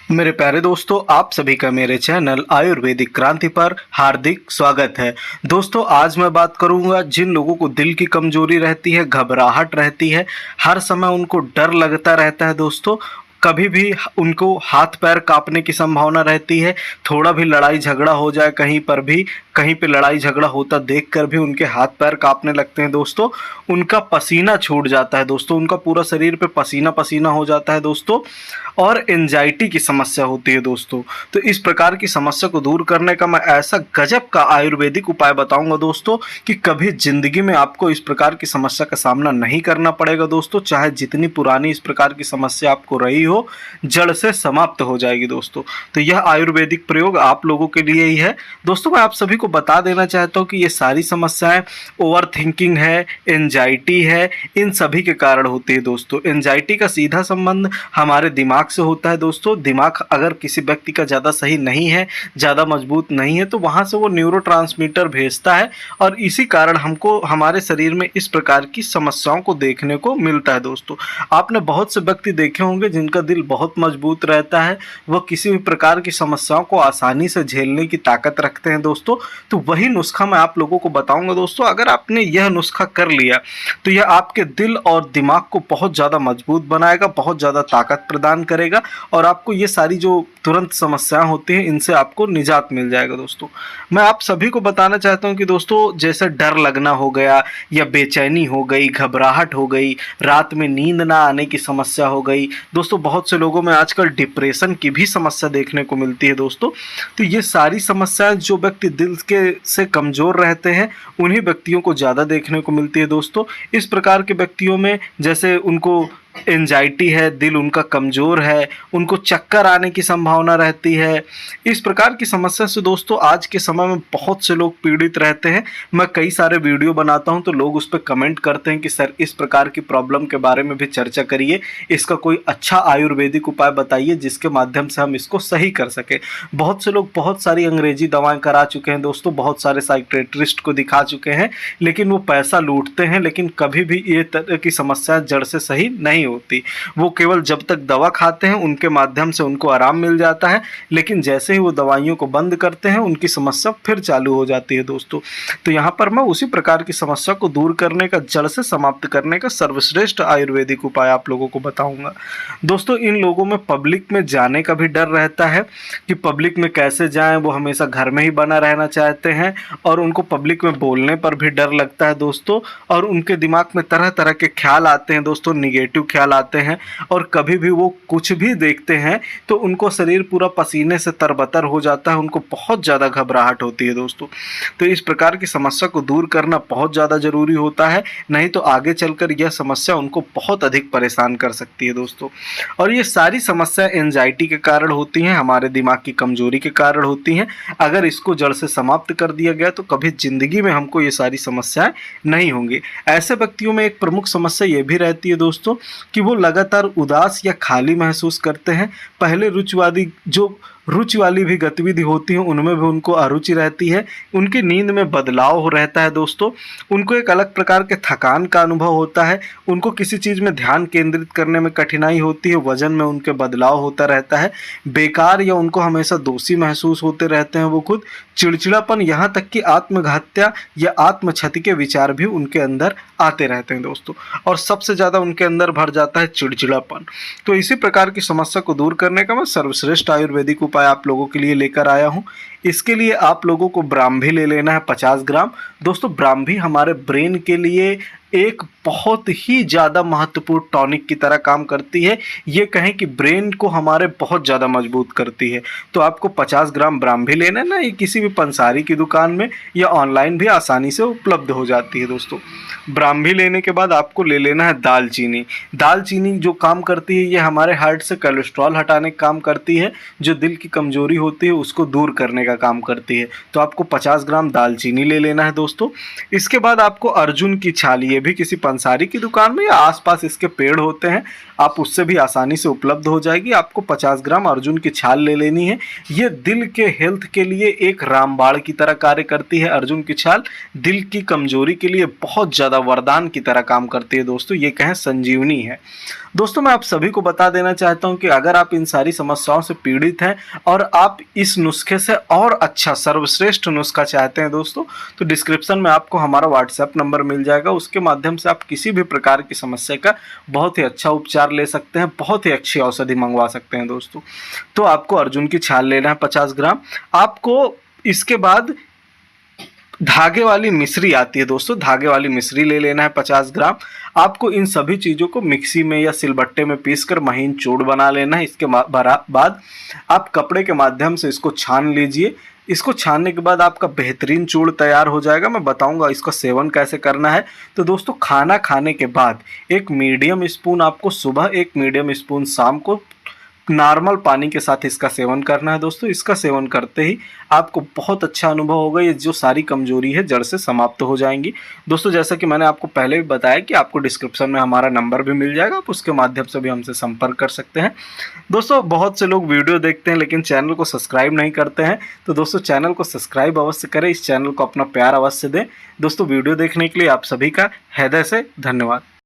मेरे प्यारे दोस्तों, आप सभी का मेरे चैनल आयुर्वेदिक क्रांति पर हार्दिक स्वागत है। दोस्तों, आज मैं बात करूंगा जिन लोगों को दिल की कमजोरी रहती है, घबराहट रहती है, हर समय उनको डर लगता रहता है। दोस्तों, कभी भी उनको हाथ पैर कांपने की संभावना रहती है। थोड़ा भी लड़ाई झगड़ा हो जाए, कहीं पे लड़ाई झगड़ा होता देखकर भी उनके हाथ पैर कांपने लगते हैं। दोस्तों, उनका पसीना छूट जाता है। दोस्तों, उनका पूरा शरीर पे पसीना पसीना हो जाता है। दोस्तों, और एंजाइटी की समस्या होती है। दोस्तों, तो इस प्रकार की समस्या को दूर करने का मैं ऐसा गजब का आयुर्वेदिक उपाय बताऊंगा दोस्तों, कि कभी जिंदगी में आपको इस प्रकार की समस्या का सामना नहीं करना पड़ेगा। दोस्तों, चाहे जितनी पुरानी इस प्रकार की समस्या आपको रही हो, जड़ से समाप्त हो जाएगी। दोस्तों, तो यह आयुर्वेदिक प्रयोग आप लोगों के लिए ही है। दोस्तों, मैं आप सभी को बता देना चाहता हूँ कि ये सारी समस्याएं ओवर थिंकिंग है, एंजाइटी है, इन सभी के कारण होती है। दोस्तों, एंजाइटी का सीधा संबंध हमारे दिमाग से होता है। दोस्तों, दिमाग अगर किसी व्यक्ति का ज़्यादा सही नहीं है, ज़्यादा मजबूत नहीं है, तो वहाँ से वो न्यूरोट्रांसमीटर भेजता है और इसी कारण हमको हमारे शरीर में इस प्रकार की समस्याओं को देखने को मिलता है। दोस्तों, आपने बहुत से व्यक्ति देखे होंगे जिनका दिल बहुत मजबूत रहता है, वह किसी भी प्रकार की समस्याओं को आसानी से झेलने की ताकत रखते हैं। दोस्तों, तो वही नुस्खा मैं आप लोगों को बताऊंगा। दोस्तों, अगर आपने यह नुस्खा कर लिया तो यह आपके दिल और दिमाग को बहुत ज़्यादा मजबूत बनाएगा, बहुत ज़्यादा ताकत प्रदान करेगा और आपको ये सारी जो तुरंत समस्याएं होती हैं इनसे आपको निजात मिल जाएगा। दोस्तों, मैं आप सभी को बताना चाहता हूं कि दोस्तों, जैसे डर लगना हो गया या बेचैनी हो गई, घबराहट हो गई, रात में नींद ना आने की समस्या हो गई। दोस्तों, बहुत से लोगों में आजकल डिप्रेशन की भी समस्या देखने को मिलती है। दोस्तों, तो ये सारी समस्याएं जो व्यक्ति दिल के से कमज़ोर रहते हैं उन्हीं व्यक्तियों को ज़्यादा देखने को मिलती है। दोस्तों, इस प्रकार के व्यक्तियों में जैसे उनको एंजाइटी है, दिल उनका कमज़ोर है, उनको चक्कर आने की संभावना रहती है, इस प्रकार की समस्या से दोस्तों आज के समय में बहुत से लोग पीड़ित रहते हैं। मैं कई सारे वीडियो बनाता हूं तो लोग उस पर कमेंट करते हैं कि सर इस प्रकार की प्रॉब्लम के बारे में भी चर्चा करिए, इसका कोई अच्छा आयुर्वेदिक उपाय बताइए जिसके माध्यम से हम इसको सही कर सकें। बहुत से लोग बहुत सारी अंग्रेजी दवाएँ करा चुके हैं। दोस्तों, बहुत सारे साइकियाट्रिस्ट को दिखा चुके हैं, लेकिन वो पैसा लूटते हैं, लेकिन कभी भी ये तरह की समस्या जड़ से सही नहीं होती। वो केवल जब तक दवा खाते हैं उनके माध्यम से उनको आराम मिल जाता है, लेकिन जैसे ही वो दवाइयों को बंद करते हैं उनकी समस्या फिर चालू हो जाती है। दोस्तों, तो यहाँ पर मैं उसी प्रकार की समस्या को दूर करने का, जड़ से समाप्त करने का सर्वश्रेष्ठ आयुर्वेदिक उपाय आप लोगों को बताऊंगा। दोस्तों, इन लोगों में पब्लिक में जाने का भी डर रहता है कि पब्लिक में कैसे जाएं, वो हमेशा घर में ही बना रहना चाहते हैं और उनको पब्लिक में बोलने पर भी डर लगता है। दोस्तों, और उनके दिमाग में तरह तरह के ख्याल आते हैं। दोस्तों, निगेटिव ख्याल आते हैं और कभी भी वो कुछ भी देखते हैं तो उनको शरीर पूरा पसीने से तरबतर हो जाता है, उनको बहुत ज़्यादा घबराहट होती है। दोस्तों, तो इस प्रकार की समस्या को दूर करना बहुत ज़्यादा ज़रूरी होता है, नहीं तो आगे चलकर यह समस्या उनको बहुत अधिक परेशान कर सकती है। दोस्तों, और ये सारी समस्या एंजाइटी के कारण होती हैं, हमारे दिमाग की कमजोरी के कारण होती हैं। अगर इसको जड़ से समाप्त कर दिया गया तो कभी जिंदगी में हमको ये सारी समस्याएं नहीं होंगी। ऐसे व्यक्तियों में एक प्रमुख समस्या ये भी रहती है दोस्तों कि वो लगातार उदास या खाली महसूस करते हैं। पहले रुचि वाली भी गतिविधि होती है उनमें भी उनको अरुचि रहती है। उनकी नींद में बदलाव हो रहता है। दोस्तों, उनको एक अलग प्रकार के थकान का अनुभव होता है, उनको किसी चीज़ में ध्यान केंद्रित करने में कठिनाई होती है, वजन में उनके बदलाव होता रहता है, बेकार या उनको हमेशा दोषी महसूस होते रहते हैं वो खुद, चिड़चिड़ापन, यहाँ तक कि आत्मघात्या या आत्मक्षति के विचार भी उनके अंदर आते रहते हैं। दोस्तों, और सबसे ज़्यादा उनके अंदर भर जाता है चिड़चिड़ापन। तो इसी प्रकार की समस्या को दूर करने का मैं सर्वश्रेष्ठ आयुर्वेदिक उपाय आप लोगों के लिए लेकर आया हूँ। इसके लिए आप लोगों को ब्राह्मी ले लेना है 50 ग्राम। दोस्तों, ब्राह्मी हमारे ब्रेन के लिए एक बहुत ही ज़्यादा महत्वपूर्ण टॉनिक की तरह काम करती है। ये कहें कि ब्रेन को हमारे बहुत ज़्यादा मजबूत करती है। तो आपको 50 ग्राम ब्राह्मी लेना है ना, ये किसी भी पंसारी की दुकान में या ऑनलाइन भी आसानी से उपलब्ध हो जाती है। दोस्तों, ब्राह्मी लेने के बाद आपको ले लेना है दालचीनी। दालचीनी जो काम करती है ये हमारे हार्ट से कोलेस्ट्रॉल हटाने का काम करती है, जो दिल की कमजोरी होती है उसको दूर करने का काम करती है। तो आपको 50 ग्राम दालचीनी ले लेना है। दोस्तों, इसके बाद आपको अर्जुन की छाल, ये भी किसी पंसारी की दुकान में या आसपास इसके पेड़ होते हैं, आप उससे भी आसानी से उपलब्ध हो जाएगी। आपको 50 ग्राम अर्जुन की छाल ले लेनी है। ये दिल के हेल्थ के लिए एक रामबाण की तरह कार्य करती है। अर्जुन की छाल दिल की कमजोरी के लिए बहुत ज़्यादा वरदान की तरह काम करती है। दोस्तों, ये कहें संजीवनी है। दोस्तों मैं आप सभी को बता देना चाहता हूं कि अगर आप इन सारी समस्याओं से पीड़ित हैं और आप इस नुस्खे से और अच्छा सर्वश्रेष्ठ नुस्खा चाहते हैं दोस्तों, तो डिस्क्रिप्शन में आपको हमारा व्हाट्सएप नंबर मिल जाएगा। उसके माध्यम से आप किसी भी प्रकार की समस्या का बहुत ही अच्छा उपचार ले सकते हैं, बहुत ही अच्छी औषधि मंगवा सकते हैं दोस्तों। तो आपको अर्जुन की छाल लेना है 50 ग्राम। आपको इसके बाद धागे वाली मिश्री आती है दोस्तों, धागे वाली मिश्री ले लेना है 50 ग्राम। आपको इन सभी चीज़ों को मिक्सी में या सिलबट्टे में पीसकर महीन चूर्ण बना लेना है। इसके बाद आप कपड़े के माध्यम से इसको छान लीजिए। इसको छानने के बाद आपका बेहतरीन चूर्ण तैयार हो जाएगा। मैं बताऊंगा इसका सेवन कैसे करना है। तो दोस्तों खाना खाने के बाद एक मीडियम स्पून आपको सुबह, एक मीडियम स्पून शाम को नॉर्मल पानी के साथ इसका सेवन करना है दोस्तों। इसका सेवन करते ही आपको बहुत अच्छा अनुभव होगा। ये जो सारी कमजोरी है जड़ से समाप्त हो जाएंगी दोस्तों। जैसा कि मैंने आपको पहले भी बताया कि आपको डिस्क्रिप्शन में हमारा नंबर भी मिल जाएगा, आप उसके माध्यम से भी हमसे संपर्क कर सकते हैं। दोस्तों बहुत से लोग वीडियो देखते हैं लेकिन चैनल को सब्सक्राइब नहीं करते हैं, तो दोस्तों चैनल को सब्सक्राइब अवश्य करें, इस चैनल को अपना प्यार अवश्य दें। दोस्तों वीडियो देखने के लिए आप सभी का हृदय से धन्यवाद।